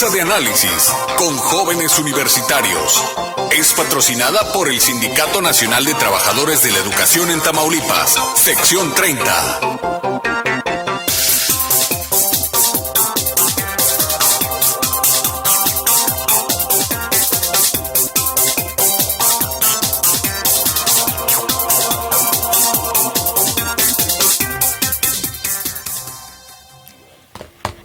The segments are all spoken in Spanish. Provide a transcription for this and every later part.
Mesa de Análisis con Jóvenes Universitarios. Es patrocinada por el Sindicato Nacional de Trabajadores de la Educación en Tamaulipas, sección 30.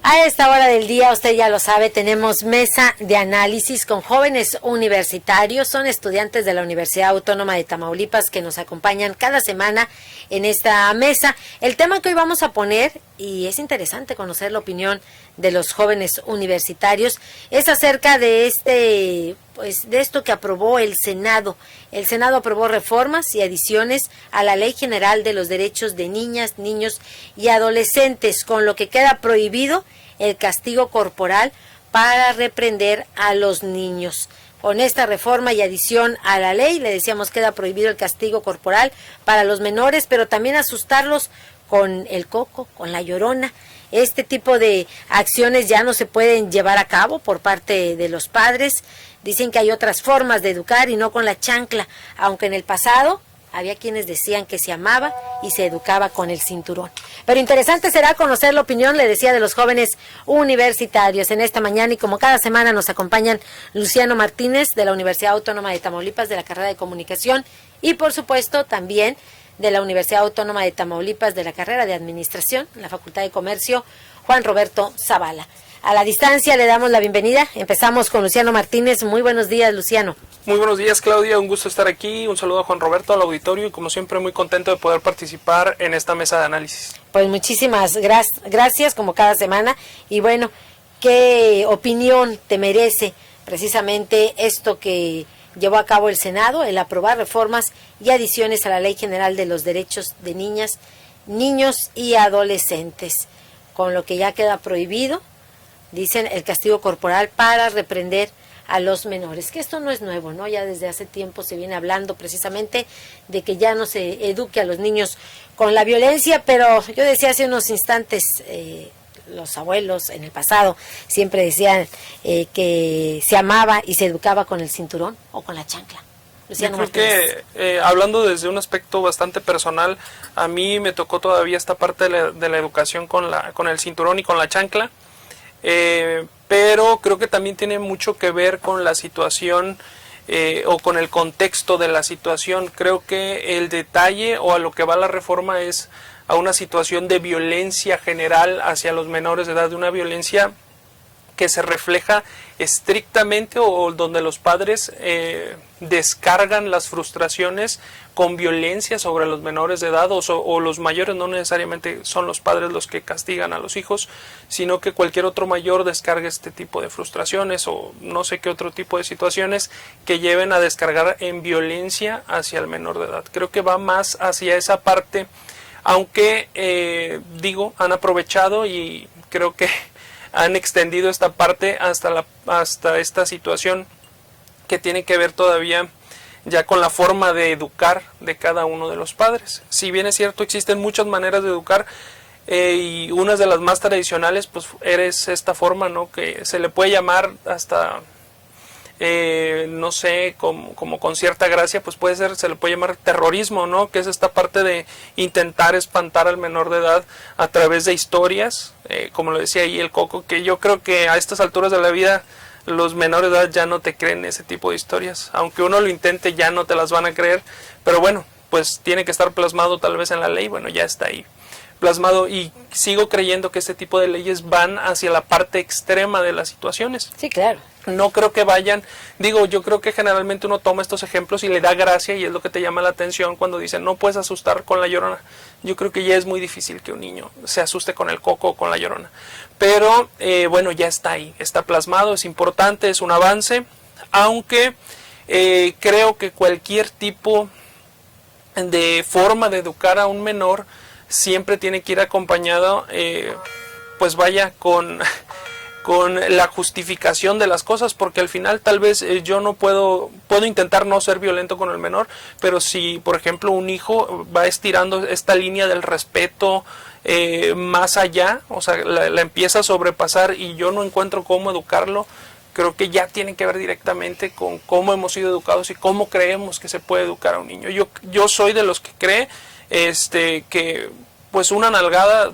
A esta hora del día, usted ya lo sabe, tenemos mesa de análisis con jóvenes universitarios. Son estudiantes de la Universidad Autónoma de Tamaulipas que nos acompañan cada semana en esta mesa. El tema que hoy vamos a poner, y es interesante conocer la opinión de los jóvenes universitarios, es acerca de de esto que aprobó el Senado. El Senado aprobó reformas y adiciones a la Ley General de los Derechos de Niñas, Niños y Adolescentes, con lo que queda prohibido el castigo corporal para reprender a los niños. Con esta reforma y adición a la ley, le decíamos, queda prohibido el castigo corporal para los menores, pero también asustarlos con el coco, con la llorona. Este tipo de acciones ya no se pueden llevar a cabo por parte de los padres. Dicen que hay otras formas de educar y no con la chancla, aunque en el pasado había quienes decían que se amaba y se educaba con el cinturón. Pero interesante será conocer la opinión, le decía, de los jóvenes universitarios en esta mañana, y como cada semana nos acompañan Luciano Martínez de la Universidad Autónoma de Tamaulipas de la carrera de Comunicación y por supuesto también de la Universidad Autónoma de Tamaulipas de la carrera de Administración, en la Facultad de Comercio, Juan Roberto Zavala. A la distancia le damos la bienvenida. Empezamos con Luciano Martínez. Muy buenos días, Luciano. Muy buenos días, Claudia. Un gusto estar aquí. Un saludo a Juan Roberto, al auditorio, y como siempre muy contento de poder participar en esta mesa de análisis. Pues muchísimas gracias, como cada semana. Y bueno, ¿qué opinión te merece precisamente esto que llevó a cabo el Senado, el aprobar reformas y adiciones a la Ley General de los Derechos de Niñas, Niños y Adolescentes, con lo que ya queda prohibido, dicen, el castigo corporal para reprender a los menores? Que esto no es nuevo, ¿no? Ya desde hace tiempo se viene hablando precisamente de que ya no se eduque a los niños con la violencia, pero yo decía hace unos instantes, los abuelos en el pasado siempre decían que se amaba y se educaba con el cinturón o con la chancla. Luciano Yo creo que, hablando desde un aspecto bastante personal, a mí me tocó todavía esta parte de la educación con el cinturón y con la chancla, pero creo que también tiene mucho que ver con la situación o con el contexto de la situación. Creo que el detalle o a lo que va la reforma es a una situación de violencia general hacia los menores de edad, de una violencia que se refleja estrictamente o donde los padres descargan las frustraciones con violencia sobre los menores de edad o los mayores. No necesariamente son los padres los que castigan a los hijos, sino que cualquier otro mayor descarga este tipo de frustraciones o no sé qué otro tipo de situaciones que lleven a descargar en violencia hacia el menor de edad. Creo que va más hacia esa parte, aunque han aprovechado y creo que han extendido esta parte hasta esta situación que tiene que ver todavía ya con la forma de educar de cada uno de los padres. Si bien es cierto, existen muchas maneras de educar, y una de las más tradicionales pues es esta forma, ¿no?, que se le puede llamar hasta no sé, como con cierta gracia, pues se le puede llamar terrorismo, ¿no?, que es esta parte de intentar espantar al menor de edad a través de historias, como lo decía ahí el Coco, que yo creo que a estas alturas de la vida los menores de edad ya no te creen ese tipo de historias, aunque uno lo intente ya no te las van a creer, pero bueno, pues tiene que estar plasmado tal vez en la ley. Bueno, ya está ahí plasmado, y sigo creyendo que este tipo de leyes van hacia la parte extrema de las situaciones. Sí, claro. No creo que vayan, yo creo que generalmente uno toma estos ejemplos y le da gracia y es lo que te llama la atención cuando dicen no puedes asustar con la llorona. Yo creo que ya es muy difícil que un niño se asuste con el coco o con la llorona. Pero bueno, ya está ahí, está plasmado, es importante, es un avance, aunque creo que cualquier tipo de forma de educar a un menor siempre tiene que ir acompañado, pues vaya, con la justificación de las cosas, porque al final tal vez yo no puedo intentar no ser violento con el menor, pero si por ejemplo un hijo va estirando esta línea del respeto más allá, o sea, la empieza a sobrepasar y yo no encuentro cómo educarlo, creo que ya tiene que ver directamente con cómo hemos sido educados y cómo creemos que se puede educar a un niño. Yo soy de los que cree que pues una nalgada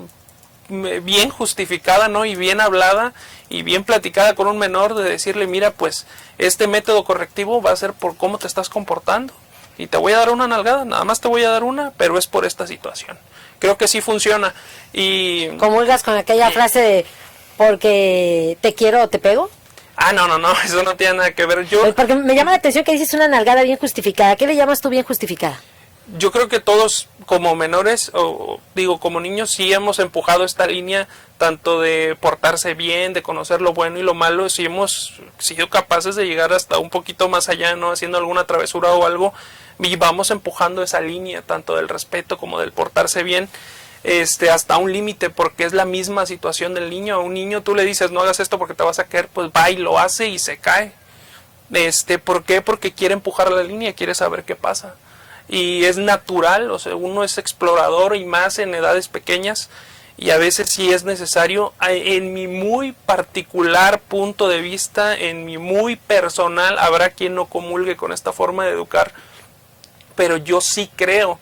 bien justificada, ¿no? Y bien hablada y bien platicada con un menor, de decirle, mira, pues este método correctivo va a ser por cómo te estás comportando y te voy a dar una nalgada, nada más te voy a dar una, pero es por esta situación. Creo que sí funciona. Y ¿comulgas con aquella frase de porque te quiero o te pego? No, eso no tiene nada que ver. Porque me llama la atención que dices una nalgada bien justificada. ¿Qué le llamas tú bien justificada? Yo creo que todos como menores, o digo como niños, sí hemos empujado esta línea tanto de portarse bien, de conocer lo bueno y lo malo, sí hemos sido capaces de llegar hasta un poquito más allá, ¿no? Haciendo alguna travesura o algo, y vamos empujando esa línea, tanto del respeto como del portarse bien, hasta un límite, porque es la misma situación del niño. A un niño tú le dices, no hagas esto porque te vas a caer, pues va y lo hace y se cae. ¿Por qué? Porque quiere empujar la línea, quiere saber qué pasa. Y es natural, o sea, uno es explorador y más en edades pequeñas, y a veces sí es necesario, en mi muy particular punto de vista, en mi muy personal, habrá quien no comulgue con esta forma de educar, pero yo sí creo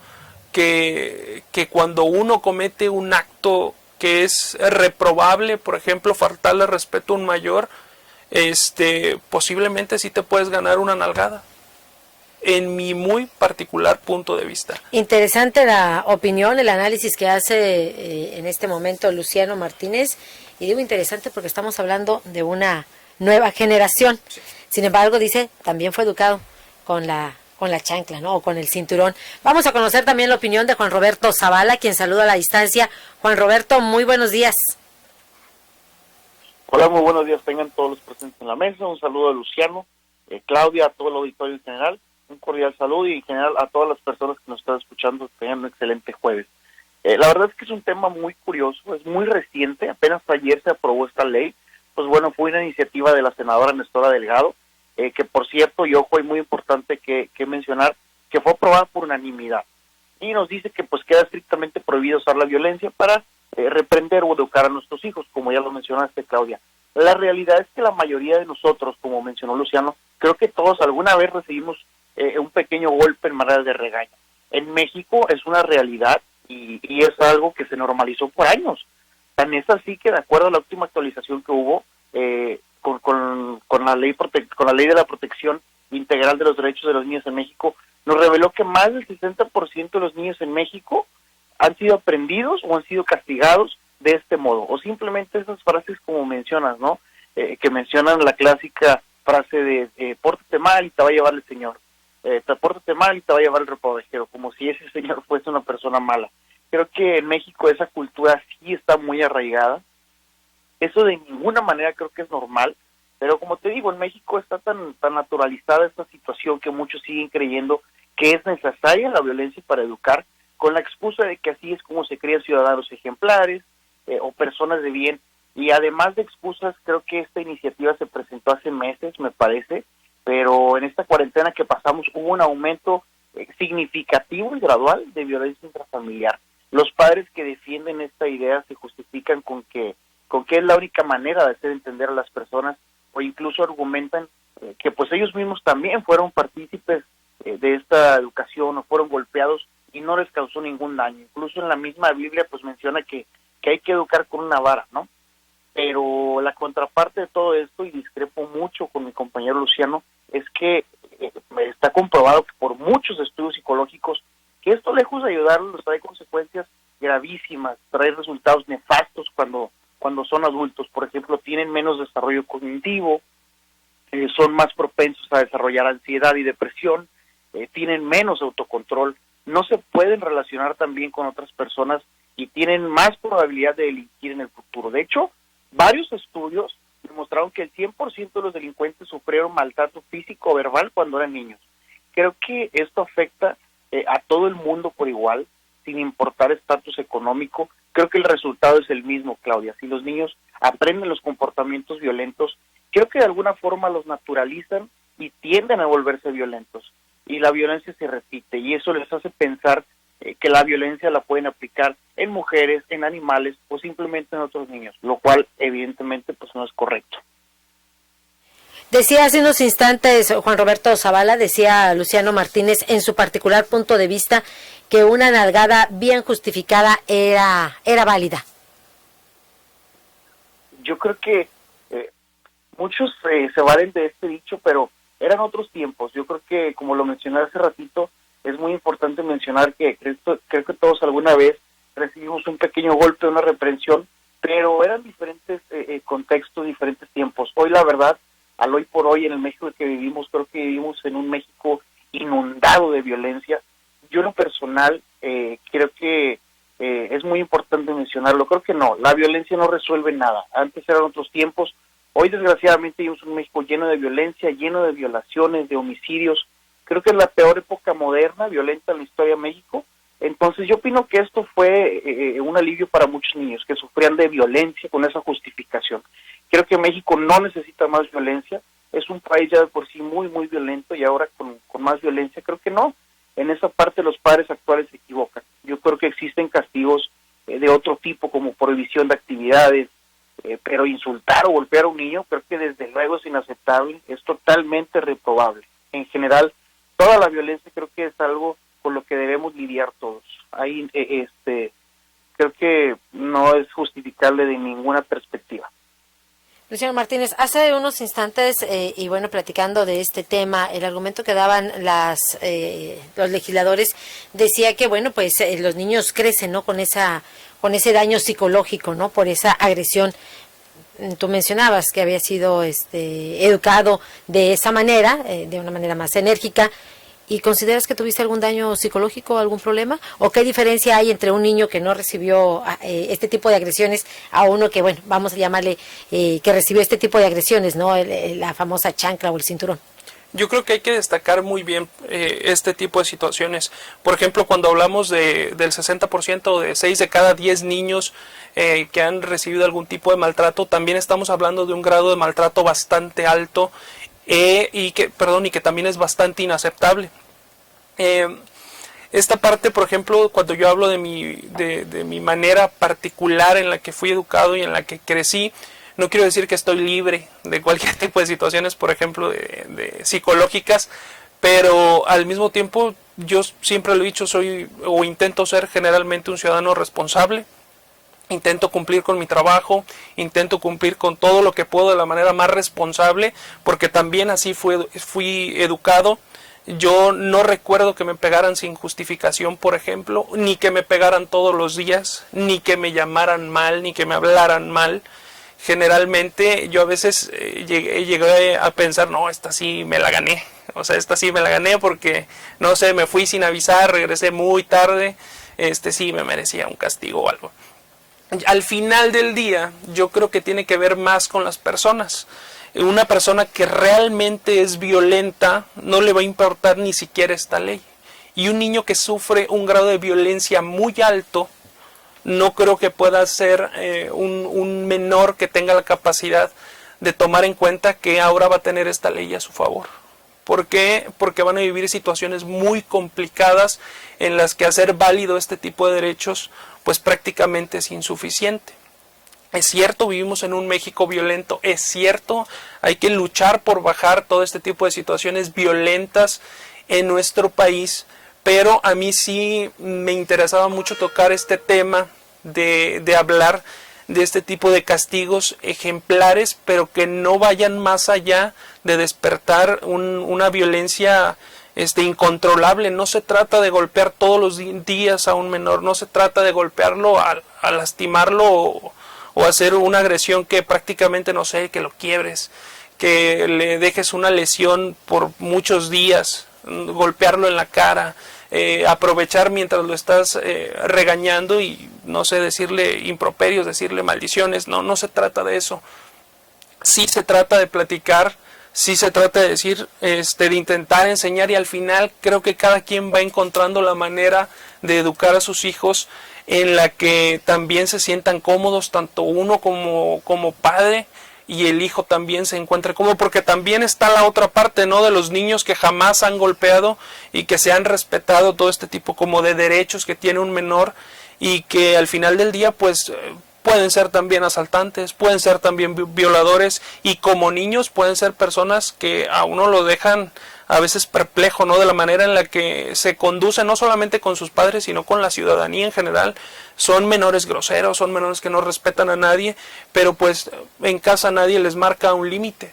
que cuando uno comete un acto que es reprobable, por ejemplo, faltarle respeto a un mayor, posiblemente sí te puedes ganar una nalgada. En mi muy particular punto de vista. Interesante la opinión, el análisis que hace en este momento Luciano Martínez, y digo interesante porque estamos hablando de una nueva generación. Sí. Sin embargo, dice, también fue educado con la chancla, ¿no? O con el cinturón. Vamos a conocer también la opinión de Juan Roberto Zavala, quien saluda a la distancia. Juan Roberto, muy buenos días. Hola, muy buenos días, tengan todos los presentes en la mesa. Un saludo a Luciano, Claudia, a todo el auditorio en general. Un cordial saludo y en general a todas las personas que nos están escuchando, que tengan un excelente jueves. La verdad es que es un tema muy curioso, es muy reciente, apenas ayer se aprobó esta ley. Pues bueno, fue una iniciativa de la senadora Nestora Delgado, que por cierto, y ojo, es muy importante que mencionar, que fue aprobada por unanimidad. Y nos dice que pues queda estrictamente prohibido usar la violencia para reprender o educar a nuestros hijos, como ya lo mencionaste, Claudia. La realidad es que la mayoría de nosotros, como mencionó Luciano, creo que todos alguna vez recibimos un pequeño golpe en manera de regaño. En México es una realidad y es algo que se normalizó por años. Tan es así que de acuerdo a la última actualización que hubo con la ley de la protección integral de los derechos de los niños en México, nos reveló que más del 60% de los niños en México han sido aprendidos o han sido castigados de este modo, o simplemente esas frases como mencionas, ¿no? Que mencionan la clásica frase de pórtate mal y te va a llevar el Señor. Pórtate mal y te va a llevar el reprobaje, como si ese señor fuese una persona mala. Creo que en México esa cultura sí está muy arraigada. Eso de ninguna manera creo que es normal, pero como te digo, en México está tan naturalizada esta situación que muchos siguen creyendo que es necesaria la violencia para educar, con la excusa de que así es como se crean ciudadanos ejemplares o personas de bien. Y además de excusas, creo que esta iniciativa se presentó hace meses, me parece, pero en esta cuarentena que pasamos hubo un aumento significativo y gradual de violencia intrafamiliar. Los padres que defienden esta idea se justifican con que es la única manera de hacer entender a las personas, o incluso argumentan que pues ellos mismos también fueron partícipes de esta educación o fueron golpeados y no les causó ningún daño. Incluso en la misma Biblia pues menciona que hay que educar con una vara, ¿no? Pero la contraparte de todo esto, y discrepo mucho con mi compañero Luciano, es que está comprobado que por muchos estudios psicológicos que esto, lejos de ayudarlos, trae consecuencias gravísimas, trae resultados nefastos cuando son adultos. Por ejemplo, tienen menos desarrollo cognitivo, son más propensos a desarrollar ansiedad y depresión, tienen menos autocontrol, no se pueden relacionar también con otras personas y tienen más probabilidad de delinquir en el futuro. De hecho, varios estudios demostraron que el 100% de los delincuentes sufrieron maltrato físico o verbal cuando eran niños. Creo que esto afecta a todo el mundo por igual. sin importar estatus económico, creo que el resultado es el mismo, Claudia. Si los niños aprenden los comportamientos violentos, creo que de alguna forma los naturalizan y tienden a volverse violentos. Y la violencia se repite, y eso les hace pensar que la violencia la pueden aplicar en mujeres, en animales o simplemente en otros niños, lo cual evidentemente pues no es correcto. Decía hace unos instantes Juan Roberto Zavala, decía Luciano Martínez, en su particular punto de vista, que una nalgada bien justificada era válida. Yo creo que muchos se valen de este dicho, pero eran otros tiempos. Yo creo que, como lo mencioné hace ratito, es muy importante mencionar que creo que todos alguna vez recibimos un pequeño golpe, una reprensión, pero eran diferentes contextos, diferentes tiempos. Hoy, la verdad, al hoy por hoy, en el México que vivimos, creo que vivimos en un México inundado de violencia. Yo en lo personal creo que es muy importante mencionarlo. Creo que no, la violencia no resuelve nada. Antes eran otros tiempos. Hoy, desgraciadamente, vivimos un México lleno de violencia, lleno de violaciones, de homicidios. Creo que es la peor época moderna, violenta en la historia de México. Entonces yo opino que esto fue un alivio para muchos niños que sufrían de violencia con esa justificación. Creo que México no necesita más violencia, es un país ya de por sí muy, muy violento y ahora con más violencia, creo que no. En esa parte los padres actuales se equivocan. Yo creo que existen castigos de otro tipo, como prohibición de actividades, pero insultar o golpear a un niño, creo que desde luego es inaceptable, es totalmente reprobable. En general, toda la violencia creo que es algo con lo que debemos lidiar todos. Ahí, creo que no es justificable de ninguna perspectiva. Luciano Martínez, hace unos instantes, y bueno, platicando de este tema, el argumento que daban los legisladores decía que, bueno, pues los niños crecen, ¿no?, con ese daño psicológico, ¿no?, por esa agresión. Tú mencionabas que había sido educado de esa manera, de una manera más enérgica. ¿Y consideras que tuviste algún daño psicológico, algún problema? ¿O qué diferencia hay entre un niño que no recibió este tipo de agresiones a uno que, bueno, vamos a llamarle, que recibió este tipo de agresiones, ¿no? La famosa chancla o el cinturón. Yo creo que hay que destacar muy bien este tipo de situaciones. Por ejemplo, cuando hablamos del 60% de 6 de cada 10 niños que han recibido algún tipo de maltrato, también estamos hablando de un grado de maltrato bastante alto y que también es bastante inaceptable. Esta parte, por ejemplo, cuando yo hablo de mi manera particular en la que fui educado y en la que crecí, no quiero decir que estoy libre de cualquier tipo de situaciones, por ejemplo, de psicológicas, pero al mismo tiempo yo siempre lo he dicho, intento ser generalmente un ciudadano responsable. Intento cumplir con mi trabajo, intento cumplir con todo lo que puedo de la manera más responsable, porque también así fui educado. Yo no recuerdo que me pegaran sin justificación, por ejemplo, ni que me pegaran todos los días, ni que me llamaran mal, ni que me hablaran mal. Generalmente yo a veces llegué a pensar, no, esta sí me la gané. O sea, esta sí me la gané porque, no sé, me fui sin avisar, regresé muy tarde, sí me merecía un castigo o algo. Al final del día, yo creo que tiene que ver más con las personas. Una persona que realmente es violenta no le va a importar ni siquiera esta ley. Y un niño que sufre un grado de violencia muy alto, no creo que pueda ser un menor que tenga la capacidad de tomar en cuenta que ahora va a tener esta ley a su favor. ¿Por qué? Porque van a vivir situaciones muy complicadas en las que hacer válido este tipo de derechos pues prácticamente es insuficiente. Es cierto, vivimos en un México violento, es cierto, hay que luchar por bajar todo este tipo de situaciones violentas en nuestro país, pero a mí sí me interesaba mucho tocar este tema de hablar de este tipo de castigos ejemplares, pero que no vayan más allá de despertar una violencia incontrolable. No se trata de golpear todos los días a un menor, no se trata de golpearlo a lastimarlo o hacer una agresión que prácticamente, no sé, que lo quiebres, que le dejes una lesión por muchos días, golpearlo en la cara, aprovechar mientras lo estás regañando y, no sé, decirle improperios, decirle maldiciones. No se trata de eso. Sí se trata de platicar sí se trata de decir, de intentar enseñar, y al final creo que cada quien va encontrando la manera de educar a sus hijos en la que también se sientan cómodos, tanto uno como padre, y el hijo también se encuentre cómodo, porque también está la otra parte, ¿no?, de los niños que jamás han golpeado y que se han respetado todo este tipo como de derechos que tiene un menor, y que al final del día pues pueden ser también asaltantes, pueden ser también violadores, y como niños pueden ser personas que a uno lo dejan a veces perplejo, ¿no?, de la manera en la que se conduce, no solamente con sus padres, sino con la ciudadanía en general. Son menores groseros, son menores que no respetan a nadie, pero pues en casa nadie les marca un límite.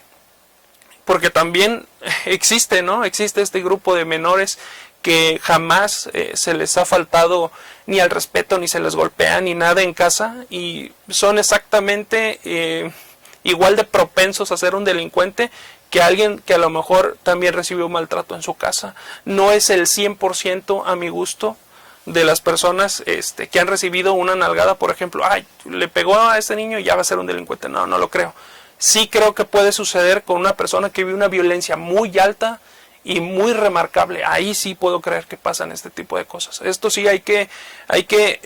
Porque también existe, ¿no?, existe este grupo de menores que jamás se les ha faltado ni al respeto, ni se les golpea, ni nada en casa, y son exactamente igual de propensos a ser un delincuente que alguien que a lo mejor también recibió maltrato en su casa. No es el 100% a mi gusto de las personas que han recibido una nalgada, por ejemplo, ay, le pegó a este niño y ya va a ser un delincuente. No, no lo creo. Sí creo que puede suceder con una persona que vive una violencia muy alta y muy remarcable. Ahí sí puedo creer que pasan este tipo de cosas. Esto sí hay que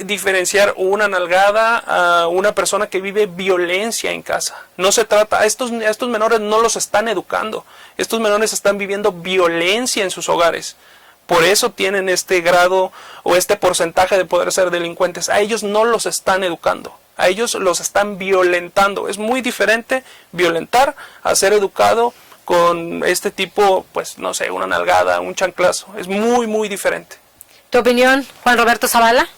diferenciar una nalgada a una persona que vive violencia en casa. No se trata, estos menores no los están educando. Estos menores están viviendo violencia en sus hogares. Por eso tienen este grado o este porcentaje de poder ser delincuentes. A ellos no los están educando. A ellos los están violentando. Es muy diferente violentar a ser educado con este tipo, pues no sé, una nalgada, un chanclazo. Es muy, muy diferente. ¿Tu opinión, Juan Roberto Zavala?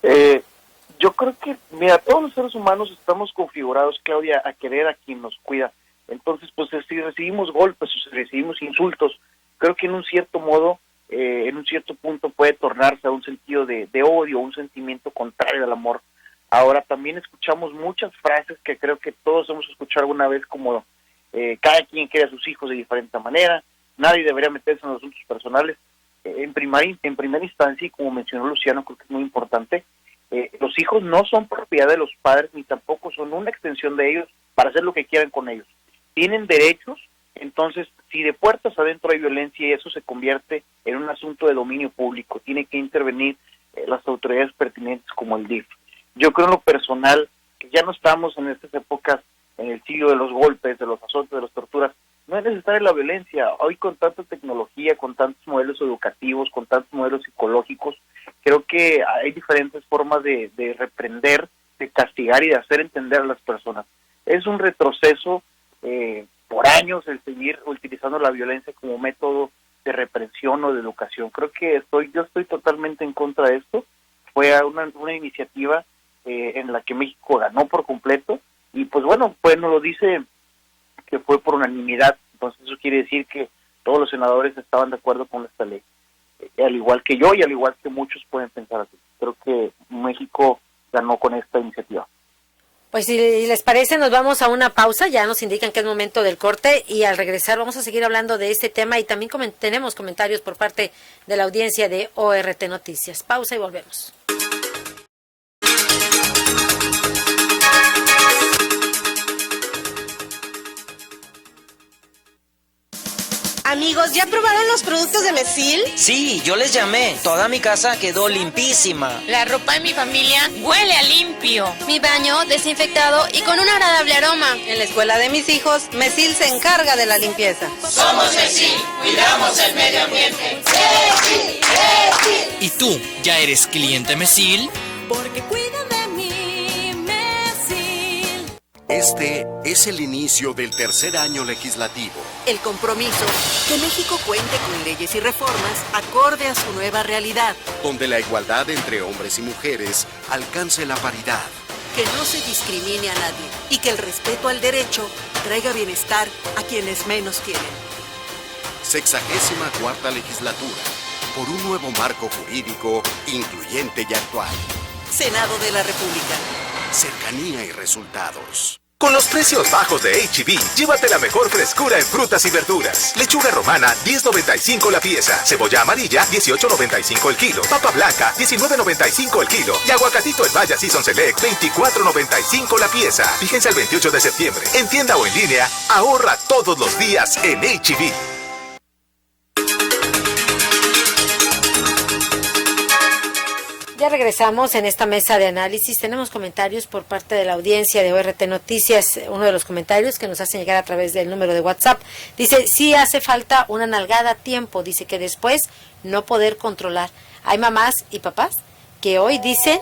Yo creo que, mira, todos los seres humanos estamos configurados, Claudia, a querer a quien nos cuida. Entonces, pues si recibimos golpes o si recibimos insultos, creo que en un cierto modo, en un cierto punto puede tornarse a un sentido de odio, un sentimiento contrario al amor. Ahora, también escuchamos muchas frases que creo que todos hemos escuchado alguna vez, como cada quien quiere a sus hijos de diferente manera, nadie debería meterse en los asuntos personales. En primera instancia, y como mencionó Luciano, creo que es muy importante, los hijos no son propiedad de los padres, ni tampoco son una extensión de ellos para hacer lo que quieran con ellos. Tienen derechos. Entonces, si de puertas adentro hay violencia y eso se convierte en un asunto de dominio público, tiene que intervenir las autoridades pertinentes como el DIF. Yo creo en lo personal que ya no estamos en estas épocas, en el siglo de los golpes, de los azotes, de las torturas. No es necesaria la violencia. Hoy, con tanta tecnología, con tantos modelos educativos, con tantos modelos psicológicos, creo que hay diferentes formas de reprender, de castigar y de hacer entender a las personas. Es un retroceso por años el seguir utilizando la violencia como método de reprensión o de educación. Creo que yo estoy totalmente en contra de esto. Fue una iniciativa en la que México ganó por completo, y pues bueno, pues nos lo dice que fue por unanimidad. Entonces eso quiere decir que todos los senadores estaban de acuerdo con esta ley, al igual que yo y al igual que muchos pueden pensar así. Creo que México ganó con esta iniciativa. Pues si les parece, nos vamos a una pausa, ya nos indican que es momento del corte, y al regresar vamos a seguir hablando de este tema, y también tenemos comentarios por parte de la audiencia de ORT Noticias. Pausa y volvemos. Amigos, ¿ya probaron los productos de Mesil? Sí, yo les llamé. Toda mi casa quedó limpísima. La ropa de mi familia huele a limpio. Mi baño desinfectado y con un agradable aroma. En la escuela de mis hijos, Mesil se encarga de la limpieza. Somos Mesil, cuidamos el medio ambiente. Mesil, Mesil. ¿Y tú, ya eres cliente Mesil? Porque cuidan de mí, Mesil. Este es el inicio del tercer año legislativo. El compromiso que México cuente con leyes y reformas acorde a su nueva realidad. Donde la igualdad entre hombres y mujeres alcance la paridad. Que no se discrimine a nadie y que el respeto al derecho traiga bienestar a quienes menos quieren. 64ª legislatura. Por un nuevo marco jurídico incluyente y actual. Senado de la República. Cercanía y resultados. Con los precios bajos de H-E-B, llévate la mejor frescura en frutas y verduras. Lechuga romana, $10.95 la pieza. Cebolla amarilla, $18.95 el kilo. Papa blanca, $19.95 el kilo. Y aguacatito en Maya Season Select, $24.95 la pieza. Fíjense el 28 de septiembre. En tienda o en línea, ahorra todos los días en H-E-B. Ya regresamos en esta mesa de análisis. Tenemos comentarios por parte de la audiencia de ORT Noticias. Uno de los comentarios que nos hacen llegar a través del número de WhatsApp dice: sí hace falta una nalgada a tiempo. Dice que después no poder controlar. Hay mamás y papás que hoy dicen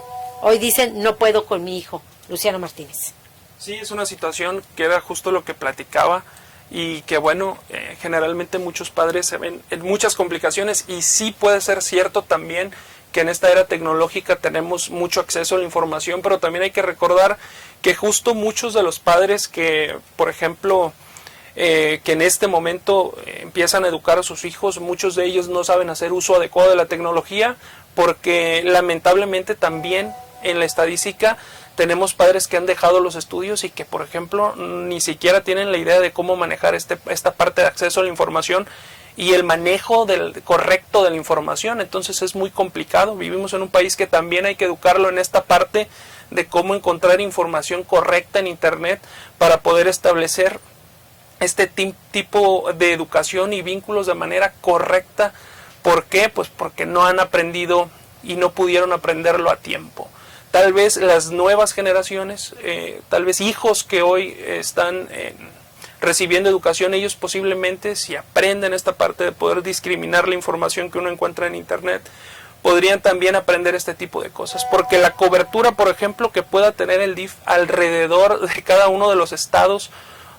no puedo con mi hijo. Luciano Martínez. Sí, es una situación que era justo lo que platicaba y que bueno, generalmente muchos padres se ven en muchas complicaciones, y sí puede ser cierto también que en esta era tecnológica tenemos mucho acceso a la información, pero también hay que recordar que justo muchos de los padres que, por ejemplo, que en este momento empiezan a educar a sus hijos, muchos de ellos no saben hacer uso adecuado de la tecnología, porque lamentablemente también en la estadística tenemos padres que han dejado los estudios y que, por ejemplo, ni siquiera tienen la idea de cómo manejar esta parte de acceso a la información y el manejo correcto de la información. Entonces es muy complicado. Vivimos en un país que también hay que educarlo en esta parte de cómo encontrar información correcta en Internet para poder establecer este tipo de educación y vínculos de manera correcta. ¿Por qué? Pues porque no han aprendido y no pudieron aprenderlo a tiempo. Tal vez las nuevas generaciones, tal vez hijos que hoy están recibiendo educación, ellos posiblemente, si aprenden esta parte de poder discriminar la información que uno encuentra en Internet, podrían también aprender este tipo de cosas, porque la cobertura, por ejemplo, que pueda tener el DIF alrededor de cada uno de los estados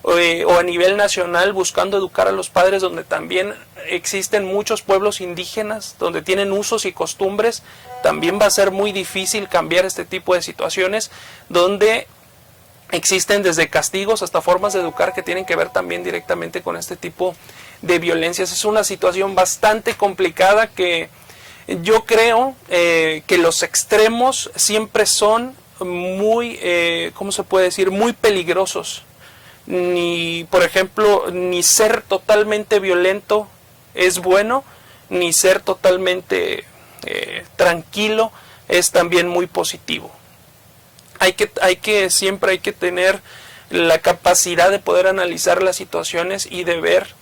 o a nivel nacional, buscando educar a los padres, donde también existen muchos pueblos indígenas, donde tienen usos y costumbres, también va a ser muy difícil cambiar este tipo de situaciones, donde existen desde castigos hasta formas de educar que tienen que ver también directamente con este tipo de violencias. Es una situación bastante complicada que yo creo que los extremos siempre son muy, ¿cómo se puede decir?, muy peligrosos. Ni, por ejemplo, ni ser totalmente violento es bueno, ni ser totalmente tranquilo es también muy positivo. Siempre hay que tener la capacidad de poder analizar las situaciones y de ver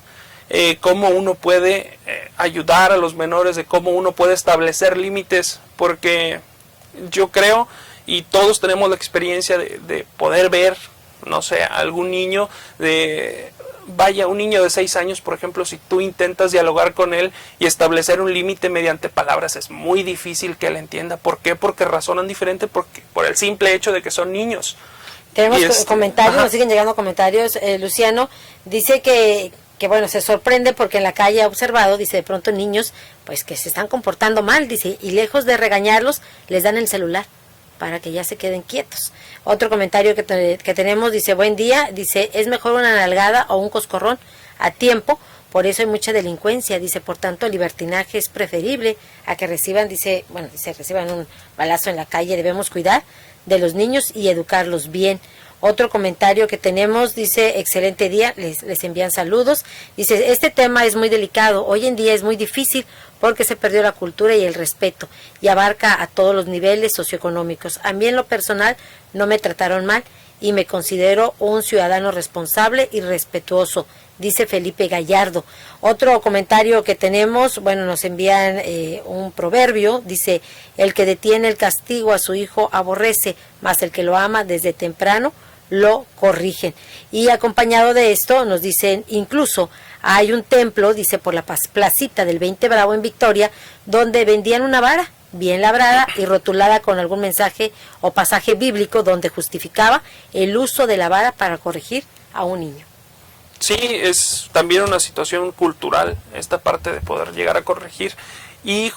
cómo uno puede ayudar a los menores, de cómo uno puede establecer límites, porque yo creo, y todos tenemos la experiencia de poder ver, no sé, algún niño un niño de 6 años, por ejemplo, si tú intentas dialogar con él y establecer un límite mediante palabras, es muy difícil que él entienda. ¿Por qué? Porque razonan diferente, por el simple hecho de que son niños. Tenemos comentarios, nos siguen llegando comentarios. Luciano dice que bueno, se sorprende porque en la calle ha observado, dice, de pronto niños pues que se están comportando mal, dice, y lejos de regañarlos, les dan el celular para que ya se queden quietos. Otro comentario que tenemos dice: buen día, dice, es mejor una nalgada o un coscorrón a tiempo, por eso hay mucha delincuencia, dice, por tanto el libertinaje es preferible a que reciban, reciban un balazo en la calle. Debemos cuidar de los niños y educarlos bien. Otro comentario que tenemos dice: excelente día, les envían saludos. Dice: este tema es muy delicado, hoy en día es muy difícil porque se perdió la cultura y el respeto y abarca a todos los niveles socioeconómicos. A mí en lo personal no me trataron mal y me considero un ciudadano responsable y respetuoso, dice Felipe Gallardo. Otro comentario que tenemos, bueno, nos envían un proverbio, dice: el que detiene el castigo a su hijo aborrece, mas el que lo ama desde temprano lo corrigen. Y acompañado de esto nos dicen: incluso hay un templo, dice, por la placita del 20 Bravo en Victoria, donde vendían una vara bien labrada y rotulada con algún mensaje o pasaje bíblico donde justificaba el uso de la vara para corregir a un niño. Sí, es también una situación cultural esta parte de poder llegar a corregir, y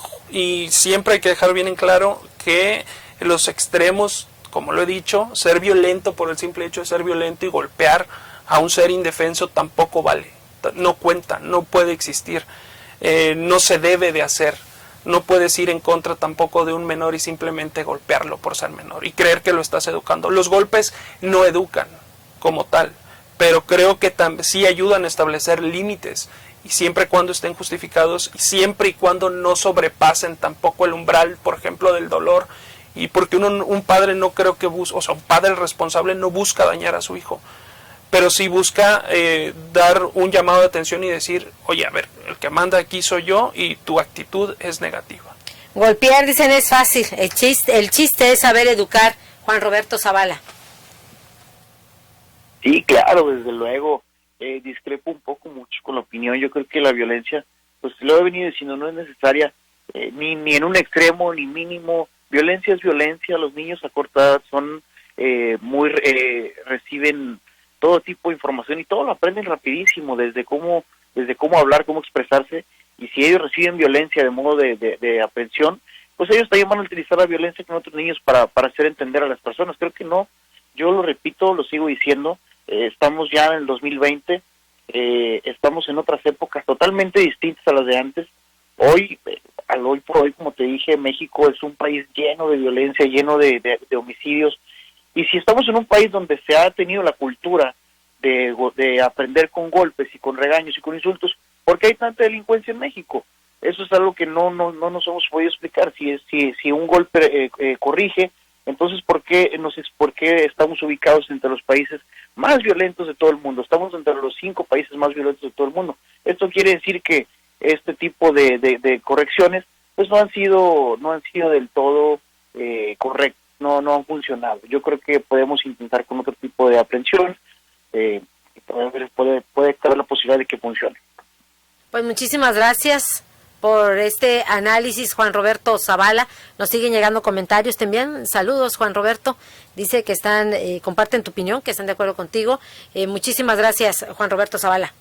siempre hay que dejar bien en claro que los extremos, como lo he dicho, ser violento por el simple hecho de ser violento y golpear a un ser indefenso tampoco vale, no cuenta, no puede existir, no se debe de hacer. No puedes ir en contra tampoco de un menor y simplemente golpearlo por ser menor y creer que lo estás educando. Los golpes no educan. como tal, pero creo que sí ayudan a establecer límites, y siempre y cuando estén justificados, y siempre y cuando no sobrepasen tampoco el umbral, por ejemplo, del dolor, y porque un padre no creo que busque, o sea, un padre responsable no busca dañar a su hijo, pero sí busca dar un llamado de atención y decir, oye, a ver, el que manda aquí soy yo y tu actitud es negativa. Golpear, dicen, es fácil, el chiste es saber educar. Juan Roberto Zavala. Sí, claro, desde luego, discrepo un poco mucho con la opinión. Yo creo que la violencia, pues lo he venido diciendo, no es necesaria ni en un extremo ni mínimo. Violencia es violencia. Los niños a corta edad son reciben todo tipo de información y todo lo aprenden rapidísimo, desde cómo hablar, cómo expresarse, y si ellos reciben violencia de modo de aprensión, pues ellos también van a utilizar la violencia con otros niños para hacer entender a las personas. Creo que no, yo lo repito, lo sigo diciendo, estamos ya en el 2020, estamos en otras épocas totalmente distintas a las de antes. Hoy por hoy, como te dije, México es un país lleno de violencia, lleno de homicidios, y si estamos en un país donde se ha tenido la cultura de aprender con golpes y con regaños y con insultos, ¿por qué hay tanta delincuencia en México? Eso es algo que no nos hemos podido explicar. Si un golpe corrige, entonces ¿por qué estamos ubicados entre los países más violentos de todo el mundo? Estamos entre los 5 países más violentos de todo el mundo. Esto quiere decir que este tipo de correcciones pues no han sido del todo correctas, no han funcionado. Yo creo que podemos intentar con otro tipo de aprehensión, puede caber la posibilidad de que funcione. Pues muchísimas gracias por este análisis, Juan Roberto Zavala. Nos siguen llegando comentarios, te envían saludos, Juan Roberto. Dice que comparten tu opinión, que están de acuerdo contigo. Muchísimas gracias, Juan Roberto Zavala.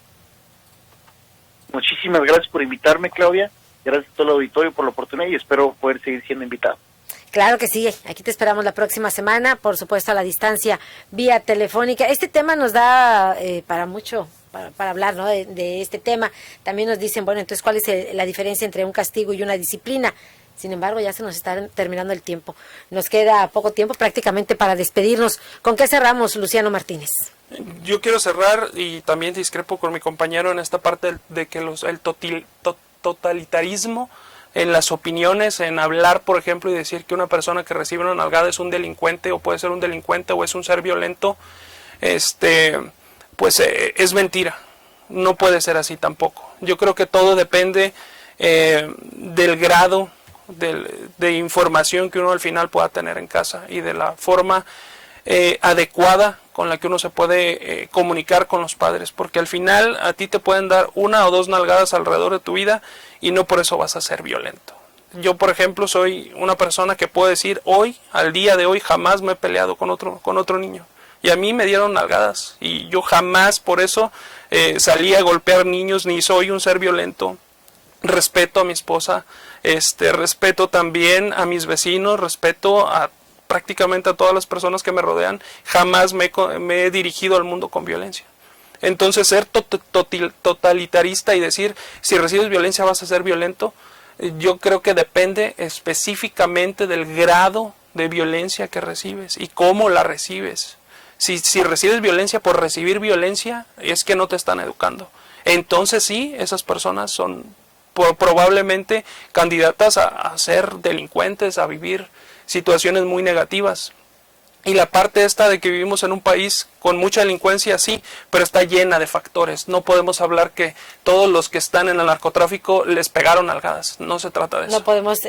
Muchísimas gracias por invitarme, Claudia. Gracias a todo el auditorio por la oportunidad y espero poder seguir siendo invitado. Claro que sí, aquí te esperamos la próxima semana, por supuesto a la distancia, vía telefónica. Este tema nos da para mucho, para hablar, ¿no? de este tema. También nos dicen, bueno, entonces, ¿cuál es la diferencia entre un castigo y una disciplina? Sin embargo, ya se nos está terminando el tiempo. Nos queda poco tiempo prácticamente para despedirnos. ¿Con qué cerramos, Luciano Martínez? Yo quiero cerrar, y también discrepo con mi compañero en esta parte de que el totalitarismo en las opiniones, en hablar, por ejemplo, y decir que una persona que recibe una nalgada es un delincuente, o puede ser un delincuente, o es un ser violento, pues es mentira. No puede ser así tampoco. Yo creo que todo depende del grado de información que uno al final pueda tener en casa, y de la forma adecuada con la que uno se puede comunicar con los padres, porque al final a ti te pueden dar 1 o 2 nalgadas alrededor de tu vida y no por eso vas a ser violento. Yo, por ejemplo, soy una persona que puedo decir hoy, al día de hoy, jamás me he peleado con otro niño, y a mí me dieron nalgadas y yo jamás por eso salí a golpear niños, ni soy un ser violento. Respeto a mi esposa, respeto también a mis vecinos, respeto a prácticamente a todas las personas que me rodean. Jamás me he dirigido al mundo con violencia. Entonces, ser totalitarista y decir, si recibes violencia vas a ser violento, yo creo que depende específicamente del grado de violencia que recibes y cómo la recibes. Si recibes violencia por recibir violencia, es que no te están educando. Entonces sí, esas personas son probablemente candidatas a ser delincuentes, a vivir situaciones muy negativas. Y la parte esta de que vivimos en un país con mucha delincuencia, sí, pero está llena de factores. No podemos hablar que todos los que están en el narcotráfico les pegaron nalgadas. No se trata de eso. No podemos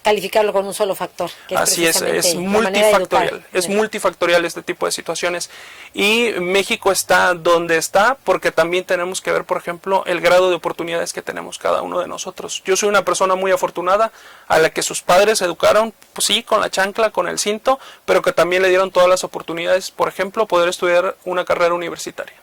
calificarlo con un solo factor. Que así es multifactorial. Es multifactorial este tipo de situaciones. Y México está donde está porque también tenemos que ver, por ejemplo, el grado de oportunidades que tenemos cada uno de nosotros. Yo soy una persona muy afortunada a la que sus padres educaron, pues sí, con la chancla, con el cinto, pero que también le dieron todas las oportunidades, por ejemplo, poder estudiar una carrera universitaria.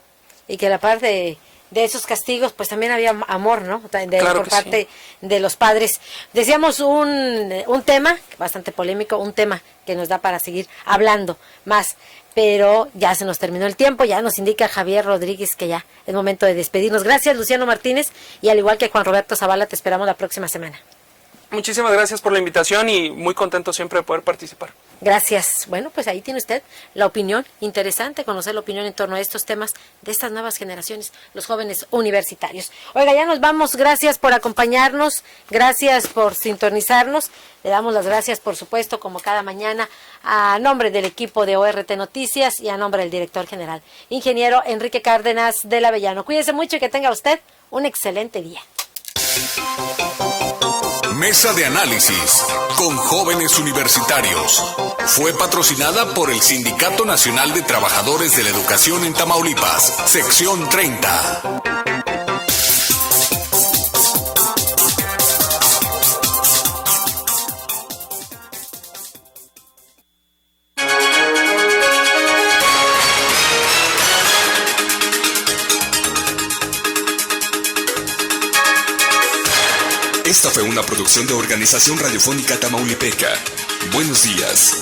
Y que la parte de esos castigos, pues también había amor, ¿no? Por parte de los padres. Decíamos un tema bastante polémico, un tema que nos da para seguir hablando más, pero ya se nos terminó el tiempo, ya nos indica Javier Rodríguez que ya es momento de despedirnos. Gracias, Luciano Martínez, y al igual que Juan Roberto Zavala, te esperamos la próxima semana. Muchísimas gracias por la invitación y muy contento siempre de poder participar. Gracias. Bueno, pues ahí tiene usted la opinión. Interesante conocer la opinión en torno a estos temas de estas nuevas generaciones, los jóvenes universitarios. Oiga, ya nos vamos. Gracias por acompañarnos. Gracias por sintonizarnos. Le damos las gracias, por supuesto, como cada mañana, a nombre del equipo de ORT Noticias y a nombre del director general, ingeniero Enrique Cárdenas del Avellano. Cuídese mucho y que tenga usted un excelente día. Mesa de análisis con jóvenes universitarios. Fue patrocinada por el Sindicato Nacional de Trabajadores de la Educación en Tamaulipas, sección 30. Esta fue una producción de Organización Radiofónica Tamaulipeca. Buenos días.